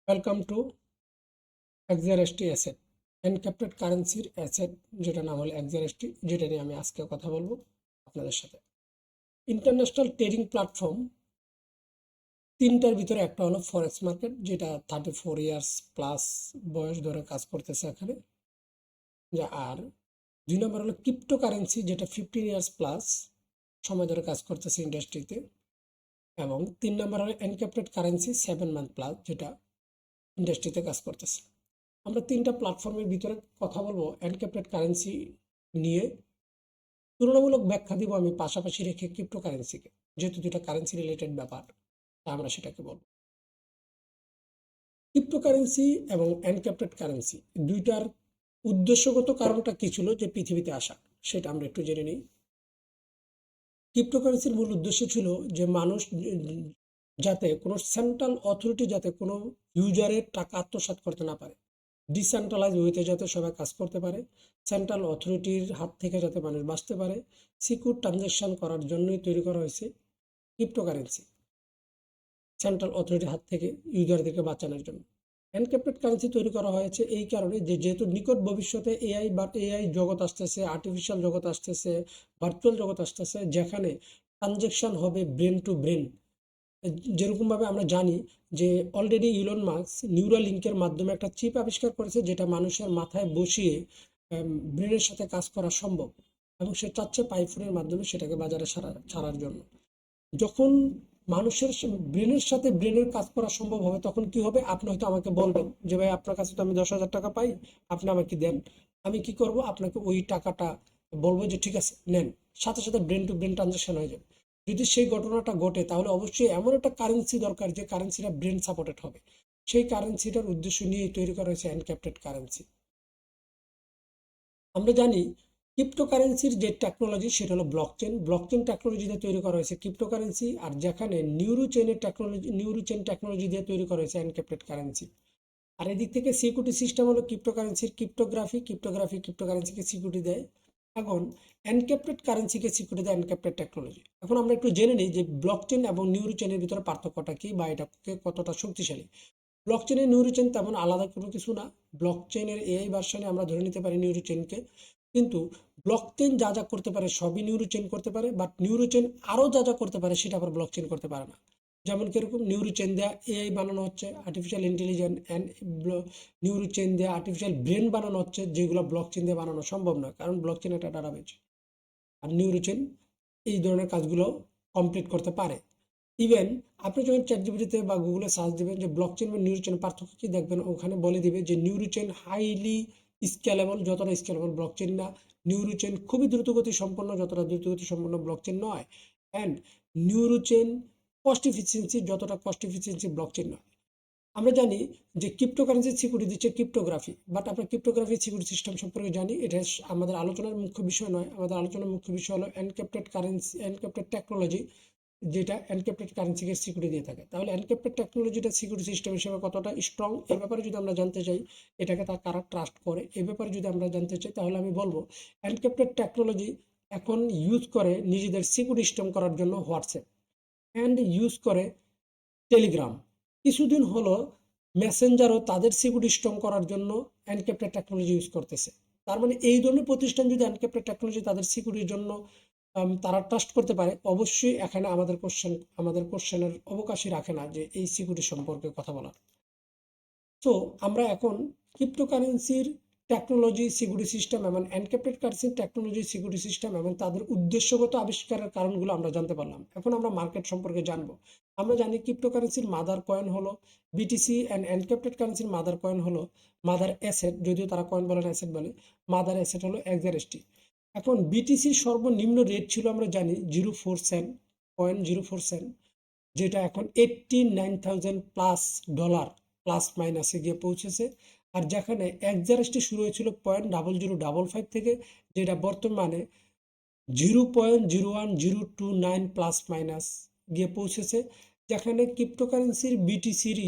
Welcome to এক্সারএসটি asset encrypted কারেন্সির asset, যেটা নাম হলো এক্সারএসটি, যেটা নিয়ে আমি আজকে কথা বলবো আপনাদের সাথে। ইন্টারন্যাশনাল ট্রেডিং প্ল্যাটফর্ম তিনটার ভিতরে একটা হলো ফরেক্স মার্কেট, যেটা 34 ইয়ার্স প্লাস বয়স ধরে কাজ করতেছে এখানে। আর 2 নম্বর হলো ক্রিপ্টো কারেন্সি, যেটা 15 ইয়ার্স প্লাস সময় ধরে কাজ করতেছে ইন্ডাস্ট্রিতে। এবং 3 নম্বর হলো এনক্রিপ্টেড কারেন্সি 7 মান্থ প্লাস, যেটা ইন্ডাস্ট্রিতে কাজ করতেছে। আমরা তিনটা প্ল্যাটফর্মের ভিতরে কথা বলবো এনক্রিপ্টেড কারেন্সি নিয়ে। তুলনামূলক ব্যাখ্যা দিব আমি পাশাপাশি রেখে ক্রিপ্টো কারেন্সিকে, যেহেতু দুটা কারেন্সি রিলেটেড ব্যাপার, তা আমরা সেটাকে বলবো। ক্রিপ্টো কারেন্সি এবং এনক্রিপ্টেড কারেন্সি দুইটার উদ্দেশ্যগত কারণটা কি ছিল যে পৃথিবীতে আসা, সেটা আমরা একটু জেনে নিই। ক্রিপ্টোকারেন্সির মূল উদ্দেশ্য ছিল যে মানুষ যাতে কোনো সেন্ট্রাল অথরিটি যাতে কোনো ইউজারের টাকা আত্মসাৎ করতে না পারে, ডিসেন্ট্রালাইজ ওয়েতে যাতে সবাই কাজ করতে পারে, সেন্ট্রাল অথরিটির হাত থেকে যাতে মানুষ বাঁচতে পারে, সিকিউর ট্রানজ্যাকশন করার জন্যই তৈরি করা হয়েছে ক্রিপ্টোকারেন্সি, সেন্ট্রাল অথরিটির হাত থেকে ইউজারদেরকে বাঁচানোর জন্য। এনক্রিপ্টেড কারেন্সি তৈরি করা হয়েছে এই কারণে যে যেহেতু নিকট ভবিষ্যতে এআই জগৎ আসতেছে, আর্টিফিশিয়াল জগৎ আসতেছে, ভার্চুয়াল জগৎ আসতেছে, যেখানে ট্রানজ্যাকশন হবে ব্রেন টু ব্রেন। যেরকমভাবে আমরা জানি যে অলরেডি ইলন মাস্ক নিউরালিঙ্কের মাধ্যমে একটা চিপ আবিষ্কার করেছে, যেটা মানুষের মাথায় বসিয়ে ব্রেনের সাথে কাজ করা সম্ভব, এবং সে চাচ্ছে পাইফোনের মাধ্যমে সেটাকে বাজারে ছাড়ার জন্য। যখন মানুষের ব্রেনের সাথে ব্রেনের কাজ করা সম্ভব হবে, তখন কি হবে? আপনি হয়তো আমাকে বলবেন যে ভাই, আপনার কাছে তো আমি 10,000 টাকা পাই, আপনি আমাকে দেন। আমি কি করব? আপনাকে ওই টাকাটা বলবো যে ঠিক আছে নেন, সাথে সাথে ব্রেন টু ব্রেন ট্রানজাকশন হয়ে যাবে। যদি সেই ঘটনাটা ঘটে, তাহলে অবশ্যই এমন একটা কারেন্সি দরকার যে কারেন্সিটা ব্রেন সাপোর্টেড হবে। সেই কারেন্সিটার উদ্দেশ্য নিয়ে তৈরি করা হয়েছে এনক্রিপ্টেড কারেন্সি। আমরা জানি ক্রিপ্টোকারেন্সির যে টেকনোলজি সেটা হলো ব্লকচেন টেকনোলজি দিয়ে তৈরি করা হয়েছে ক্রিপ্টোকারেন্সি, আর যেখানে নিউরোচেন টেকনোলজি দিয়ে তৈরি করা হয়েছে এনক্রিপ্টেড কারেন্সি। আর এদিক থেকে সিকিউরিটি সিস্টেম হলো ক্রিপ্টোকারেন্সির ক্রিপ্টোকারেন্সিকে সিকিউরিটি দেয়। এখন এনক্রিপ্টেড কারেন্সিকে সিকিউরিটি দেয় এনক্রিপ্টেড টেকনোলজি। এখন আমরা একটু জেনে নিই যে ব্লকচেন এবং নিউরোচেনের ভিতরে পার্থক্যটা কি, বা এটাকে কতটা শক্তিশালী। ব্লকচেনের নিউরোচেন তেমন আলাদা কোনো কিছু না। ব্লকচেনের এআই ভার্সনে আমরা ধরে নিতে পারি নিউরোচেনকে, কিন্তু ব্লকচেন যা যা করতে পারে সবই নিউরোচেন করতে পারে, বাট নিউরোচেন আরও যা যা করতে পারে সেটা আবার ব্লকচেন করতে পারে না। যেমন কিরকম, নিউরোচেন দেওয়া এআই বানানো হচ্ছে, আর্টিফিশিয়াল ইন্টেলিজেন্স অ্যান্ড নিউরোচেন দেওয়া আর্টিফিশিয়াল ব্রেন বানানো হচ্ছে, যেগুলো ব্লকচেন দিয়ে বানানো সম্ভব নয়, কারণ ব্লকচেন একটা ডাটাবেজ। আর নিউরোচেন এই ধরনের কাজগুলো কমপ্লিট করতে পারে। ইভেন আপনি যখন চ্যাটজিপিটিতে বা গুগলে সার্চ দেবেন যে ব্লকচেন বা নিউরোচেন পার্থক্য কি, দেখবেন ওখানে বলে দিবে যে নিউরোচেন হাইলি স্কেলেবল, যতটা স্কেলেবল ব্লকচেন না। নিউরোচেন খুবই দ্রুতগতি সম্পন্ন, যতটা দ্রুতগতি সম্পন্ন ব্লকচেন নয়। অ্যান্ড নিউরোচেন কস্ট ইফিসিয়েন্সি, যতটা কস্ট ইফিসিয়েন্সি ব্লকচেন নয়। আমরা জানি যে ক্রিপ্টোকারেন্সির সিকিউরিটি দিচ্ছে ক্রিপ্টোগ্রাফি, বাট আমরা ক্রিপ্টোগ্রাফি সিকিউরিটি সিস্টেম সম্পর্কে জানি, এটা আমাদের আলোচনার মুখ্য বিষয় নয়। আমাদের আলোচনার মুখ্য বিষয় হলো এনক্রিপ্টেড কারেন্সি, এনক্রিপ্টেড টেকনোলজি, যেটা এনক্রিপ্টেড কারেন্সিকে সিকিউরিটি দিয়ে থাকে। তাহলে এনক্রিপ্টেড টেকনোলজিটা সিকিউরিটি সিস্টেম হিসেবে কতটা স্ট্রং, এ ব্যাপারে যদি আমরা জানতে চাই, এটাকে তার কারা ট্রাস্ট করে, এ ব্যাপারে যদি আমরা জানতে চাই, তাহলে আমি বলবো এনক্রিপ্টেড টেকনোলজি এখন ইউজ করে নিজেদের সিকিউরিটি সিস্টেম করার জন্য হোয়াটসঅ্যাপ, অ্যান্ড ইউজ করে টেলিগ্রাম। কিছুদিন হলো মেসেঞ্জারও তাদের সিকিউরিটি স্ট্রং করার জন্য এনক্রিপ্টেড টেকনোলজি ইউজ করতেছে। তার মানে এই ধরনের প্রতিষ্ঠান যদি এনক্রিপ্টেড টেকনোলজি তাদের সিকিউরিটির জন্য তারা ট্রাস্ট করতে পারে, অবশ্যই এখানে আমাদের কোশ্চেনের অবকাশই রাখে না যে এই সিকিউরিটি সম্পর্কে কথা বলার। তো আমরা এখন ক্রিপ্টোকারেন্সির টেকনোলজি সিকিউরিটি সিস্টেম এবং এনক্রিপ্টেড কারেন্সির টেকনোলজি সিকিউরিটি সিস্টেম এবং তাদের উদ্দেশ্যগত আবিষ্কারের কারণগুলো আমরা জানতে পারলাম। এখন আমরা মার্কেট সম্পর্কে জানবো। আমরা জানি ক্রিপ্টোকারেন্সির মাদার কয়েন হলো বিটিসি, অ্যান্ড এনক্রিপ্টেড কারেন্সির মাদার কয়েন হলো মাদার অ্যাসেট, যদিও তারা কয়েন বলে না অ্যাসেট বলে। মাদার অ্যাসেট হলো এক্সআরএসটি। এখন বিটিসির সর্বনিম্ন রেট ছিল আমরা জানি 0.4 সেন্ট, $0.04, যেটা এখন $89,000 প্লাস মাইনাসে গিয়ে পৌঁছেছে। আর যেখানে এক্সআরএসটি শুরু হয়েছিল 0.0055 থেকে, যেটা বর্তমানে 0.01029 প্লাস মাইনাস গিয়ে পৌঁছেছে। যেখানে ক্রিপ্টোকারেন্সির বিটিসির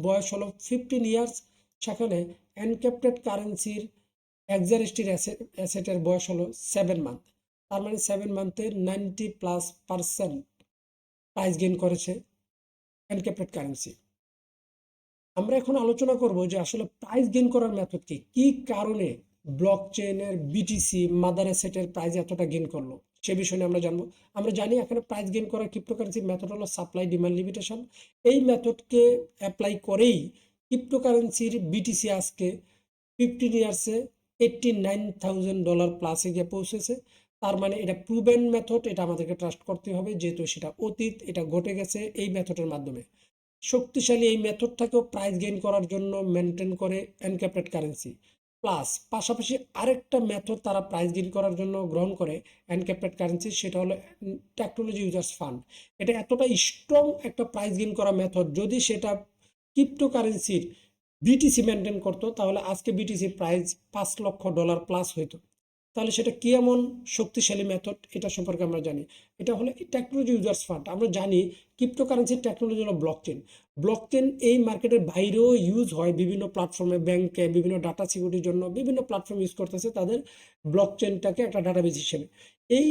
বয়স হলো 15 ইয়ার্স, সেখানে এনক্রিপ্টেড কারেন্সির এক্সআরএসটির অ্যাসেটের বয়স হলো 7 মান্থ। তার মানে 7 মান্থে 90+% প্রাইস গেইন করেছে এনক্রিপ্টেড কারেন্সি। আমরা এখন আলোচনা করব যে আসলে প্রাইস গেইন করার মেথড কি, কি কারণে ব্লক চেইনের বিটিসি মাদার অ্যাসেটের প্রাইস এতটা গেইন করলো, সে বিষয়ে আমরা জানবো। আমরা জানি এখানে প্রাইস গেইন করার ক্রিপ্টোকারেন্সি মেথড হলো সাপ্লাই ডিমান্ড লিমিটেশন। এই মেথডকে অ্যাপ্লাই করেই ক্রিপ্টোকারেন্সির বিটিসি আজকে 15 ইয়ার্সে $89,000 প্লাসে গিয়ে পৌঁছেছে। তার মানে এটা প্রুভেন মেথড, এটা আমাদেরকে ট্রাস্ট করতে হবে, যেহেতু সেটা অতীত, এটা ঘটে গেছে এই মেথডের মাধ্যমে। শক্তিশালী এই মেথডটাকেও প্রাইস গেইন করার জন্য মেনটেন করে এনক্রিপ্টেড কারেন্সি, প্লাস পাশাপাশি আরেকটা মেথড তারা প্রাইস গেইন করার জন্য গ্রহণ করে এনক্রিপ্টেড কারেন্সি, সেটা হলো টেকনোলজি ইউজার্স ফান্ড। এটা এতটা স্ট্রং একটা প্রাইস গেইন করা মেথড, যদি সেটা ক্রিপ্টোকারেন্সির বিটিসি মেনটেন করতো তাহলে আজকে বিটিসি প্রাইস $5 লক্ষ প্লাস হইতো। তাহলে সেটা কি এমন শক্তিশালী মেথড, এটা সম্পর্কে আমরা জানি। এটা হলো টেকনোলজি ইউজার্স ফান্ড। আমরা জানি ক্রিপ্টোকারেন্সির টেকনোলজি হলো ব্লকচেন। ব্লকচেন এই মার্কেটের বাইরেও ইউজ হয় বিভিন্ন প্ল্যাটফর্মে, ব্যাংকে, বিভিন্ন ডাটা সিকিউরিটির জন্য বিভিন্ন প্ল্যাটফর্ম ইউজ করতেছে তাদের ব্লকচেনটাকে একটা ডাটাবেস হিসেবে। এই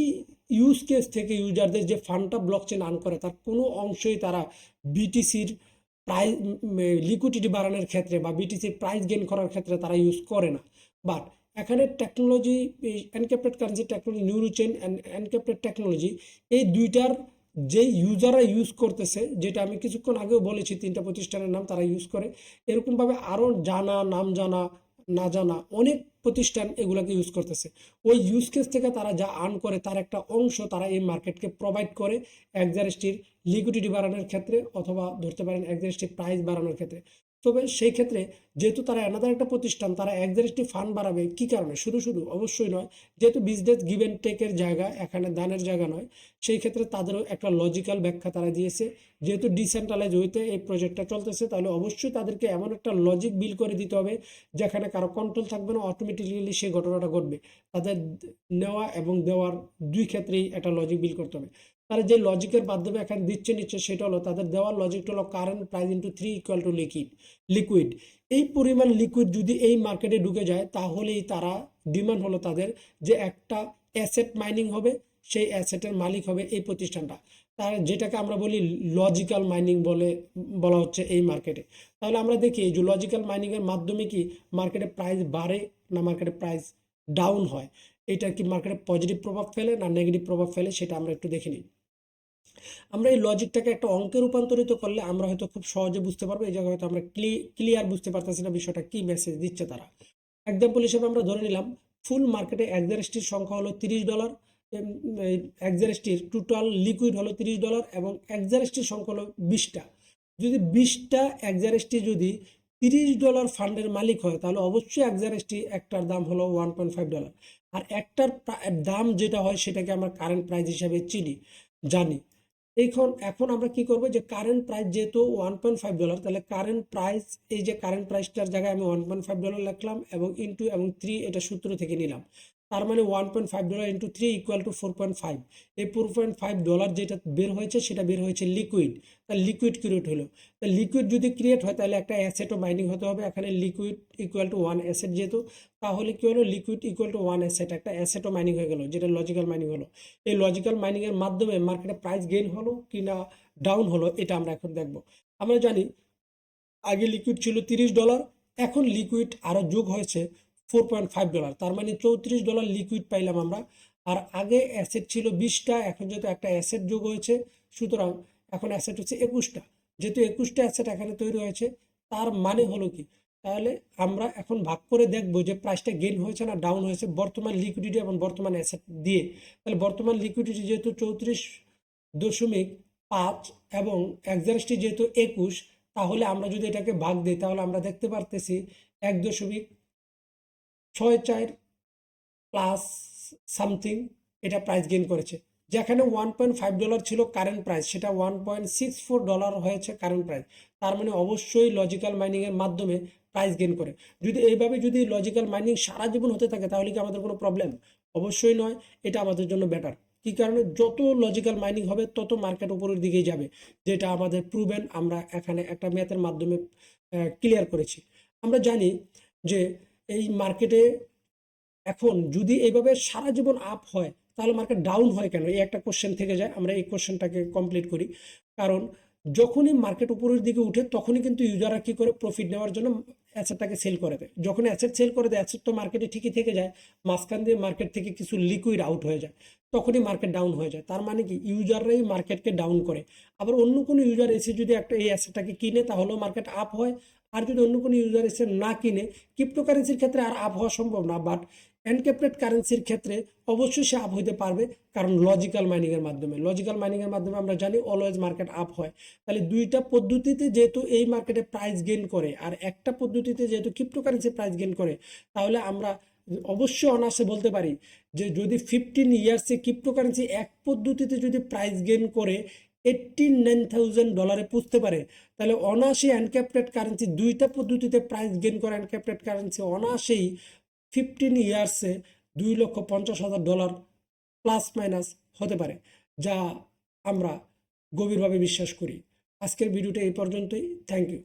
ইউজ কেস থেকে ইউজারদের যে ফান্ডটা ব্লকচেন আর্ন করে তার কোনো অংশই তারা বিটিসির প্রাইস লিকুইডিটি বাড়ানোর ক্ষেত্রে বা বিটিসির প্রাইস গেইন করার ক্ষেত্রে তারা ইউজ করে না। বাট এখানে technology, encrypted currency technology, neurochain and encrypted technology, এই দুইটার যে ইউজাররা ইউজ করতেছে, যেটা আমি কিছুক্ষণ আগেও বলেছি তিনটা প্রতিষ্ঠানের নাম তারা ইউজ করে, এরকমভাবে আরও জানা, নাম জানা, না জানা অনেক প্রতিষ্ঠান এগুলাকে ইউজ করতেছে। ওই ইউজ কেস থেকে তারা যা আর্ন করে তার একটা অংশ তারা এই মার্কেটকে প্রোভাইড করে এক্সারস্টির লিকুইডিটি বাড়ানোর ক্ষেত্রে, অথবা ধরতে পারেন এক্সারস্টির প্রাইস বাড়ানোর ক্ষেত্রে। তবে সেই ক্ষেত্রে যেহেতু তারা অ্যানাদার একটা প্রতিষ্ঠান, তারা এক্সারস্টি ফান্ড বাড়াবে কি কারণে, শুধু শুধু অবশ্যই নয়, যেহেতু বিজনেস গিভ অ্যান্ড টেকের জায়গা, এখানে দানের জায়গা নয়, সেই ক্ষেত্রে তাদেরও একটা লজিক্যাল ব্যাখ্যা তারা দিয়েছে। যেহেতু ডিসেন্ট্রালাইজ হইতে এই প্রজেক্টটা চলতেছে, তাহলে অবশ্যই তাদেরকে এমন একটা লজিক বিল করে দিতে হবে যেখানে কারো কন্ট্রোল থাকবে না, অটোমেটিক্যালি সেই ঘটনাটা ঘটবে। তাদের নেওয়া এবং দেওয়ার দুই ক্ষেত্রেই একটা লজিক বিল করতে হবে। তারা যে লজিকের মাধ্যমে এখানে নিচ্ছে সেটা হলো তাদের দেওয়ার লজিকটা হলো current price into 3 equal to liquid. এই পরিমাণ লিকুইড যদি এই মার্কেটে ঢুকে যায় তাহলেই তারা, ডিমান্ড হলো তাদের যে একটা অ্যাসেট মাইনিং হবে, সেই অ্যাসেটের মালিক হবে এই প্রতিষ্ঠানটা। তার যেটাকে আমরা বলি লজিক্যাল মাইনিং বলা হচ্ছে এই মার্কেটে। তাহলে আমরা দেখি এই যে লজিক্যাল মাইনিংয়ের মাধ্যমে কি মার্কেটে প্রাইস বাড়ে না মার্কেটে প্রাইস ডাউন হয়, এটা কি মার্কেটে পজিটিভ প্রভাব ফেলে না নেগেটিভ প্রভাব ফেলে, সেটা আমরা একটু দেখে নিই। আমরা এই লজিকটাকে একটা অঙ্কে রূপান্তরিত করলে আমরা হয়তো খুব সহজে বুঝতে পারবো। এই জায়গায় হয়তো আমরা ক্লিয়ার বুঝতে পারতেছি না বিষয়টা কি মেসেজ দিচ্ছে তারা। এক্সাম্পল হিসেবে আমরা ধরে নিলাম ফুল মার্কেটে এক্সারস্টির সংখ্যা হলো $30, এক্সারস্টির টোটাল লিকুইড হলো $30 এবং এক্সারস্টির সংখ্যা হলো 20টা। যদি 20টা এক্সারস্টি যদি $30 ফান্ডের মালিক হয় তাহলে অবশ্যই এক্সারস্টি একটার দাম হলো $1.5। আর একটার দাম যেটা হয় সেটাকে আমরা কারেন্ট প্রাইস হিসেবে জানি। এখন আমরা কি করব, যে কারেন্ট প্রাইস যেহেতু $1.5, তাহলে কারেন্ট প্রাইস, এই যে কারেন্ট প্রাইসটার জায়গায় আমি $1.5 লিখলাম এবং ইন্টু এবং 3 এটা সূত্র থেকে নিলাম। তার মানে $1.5 ইন্টু 3 ইকুয়াল টু 4.5। এই $4.5 যেটা বের হয়েছে সেটা বের হয়েছে লিকুইড। তাহলে লিকুইড ক্রিয়েট হলো। তাহলে লিকুইড যদি ক্রিয়েট হয় তাহলে একটা অ্যাসেটও মাইনিং হতে হবে। এখানে লিকুইড ইকুয়াল টু 1 অ্যাসেট যেহেতু, তাহলে কি হলো, লিকুইড ইকুয়াল টু 1 অ্যাসেট, একটা অ্যাসেটও মাইনিং হয়ে গেল, যেটা লজিক্যাল মাইনিং হলো। এই লজিক্যাল মাইনিং এর মাধ্যমে মার্কেটে প্রাইস গেইন হলো কি না ডাউন হলো, এটা আমরা এখন দেখব। আমরা জানি আগে লিকুইড ছিল $30, এখন লিকুইড আরো যোগ হয়েছে $4.5, তার মানে $34 লিকুইড পাইলাম আমরা। আর আগে অ্যাসেট ছিল 20টা, এখন যেহেতু একটা অ্যাসেট যোগ হয়েছে, সুতরাং এখন অ্যাসেট হচ্ছে 21টা। যেহেতু 21টা অ্যাসেট এখানে তৈরি হয়েছে, তার মানে হলো কি, তাহলে আমরা এখন ভাগ করে দেখবো যে প্রাইসটা গেইন হয়েছে না ডাউন হয়েছে বর্তমান লিকুইডিটি এবং বর্তমান অ্যাসেট দিয়ে। তাহলে বর্তমান লিকুইডিটি যেহেতু 34.5 এবং এক্সারস্টি যেহেতু 21, তাহলে আমরা যদি এটাকে ভাগ দিই তাহলে আমরা দেখতে পারতেছি 1.64 প্লাস সামথিং এটা প্রাইস গেইন করেছে। যেখানে $1.5 ছিল কারেন্ট প্রাইস, সেটা $1.64 হয়েছে কারেন্ট প্রাইস। তার মানে অবশ্যই লজিক্যাল মাইনিং এর মাধ্যমে প্রাইস গেইন করে। যদি লজিক্যাল মাইনিং সারা জীবন হতে থাকে তাহলে কি আমাদের কোনো প্রবলেম? অবশ্যই নয়, এটা আমাদের জন্য বেটার। কি কারণে? যত লজিক্যাল মাইনিং হবে তত মার্কেট উপরের দিকেই যাবে, যেটা আমাদের প্রুভেন, আমরা এখানে একটা ম্যাথের মাধ্যমে ক্লিয়ার করেছি। আমরা জানি যে এই মার্কেটে এখন যদি এইভাবে সারা জীবন আপ হয় তাহলে মার্কেট ডাউন হয় কেন, এই একটা কোশ্চেন থেকে যায়। আমরা এই কোশ্চেনটাকে কমপ্লিট করি। কারণ যখনই মার্কেট উপরের দিকে উঠে তখনই কিন্তু ইউজাররা কি করে প্রফিট নেওয়ার জন্য অ্যাসেটটাকে সেল করে দেয়। যখন অ্যাসেট সেল করে দেয়, অ্যাসেট তো মার্কেটে ঠিকই থেকে যায়, মাঝখান দিয়ে মার্কেট থেকে কিছু লিকুইড আউট হয়ে যায়, তখনই মার্কেট ডাউন হয়ে যায়। তার মানে কি ইউজাররাই মার্কেটকে ডাউন করে। আবার অন্য কোনো ইউজার এসে যদি একটা এই অ্যাসেটটাকে কিনে তাহলেও মার্কেট আপ হয়। আর যদি অন্য কোনো ইউজার এসে না কিনে, ক্রিপ্টোকারেন্সির ক্ষেত্রে আর আপ হওয়া সম্ভব না, বাট এনক্রিপ্টেড কারেন্সির ক্ষেত্রে অবশ্যই সে আপ হইতে পারবে, কারণ লজিক্যাল মাইনিংয়ের মাধ্যমে আমরা জানি অলওয়েজ মার্কেট আপ হয়। তাহলে দুইটা পদ্ধতিতে যেহেতু এই মার্কেটে প্রাইস গেইন করে আর একটা পদ্ধতিতে যেহেতু ক্রিপ্টোকারেন্সি প্রাইস গেইন করে, তাহলে আমরা অবশ্যই অনায়াসে বলতে পারি যে যদি 15 ইয়ার্সে ক্রিপ্টোকারেন্সি এক পদ্ধতিতে যদি প্রাইস গেইন করে $89,000 পুষতে পারে, তাহলে অনায়াসেই আনক্যাপটেড কারেন্সি দুইটা পদ্ধতিতে প্রাইস গেইন করে আনক্যাপটেড কারেন্সি অনায়াসেই 15 ইয়ার্সে $2,50,000 প্লাস মাইনাস হতে পারে, যা আমরা গভীরভাবে বিশ্বাস করি। আজকের ভিডিওটা এই পর্যন্তই। Thank you.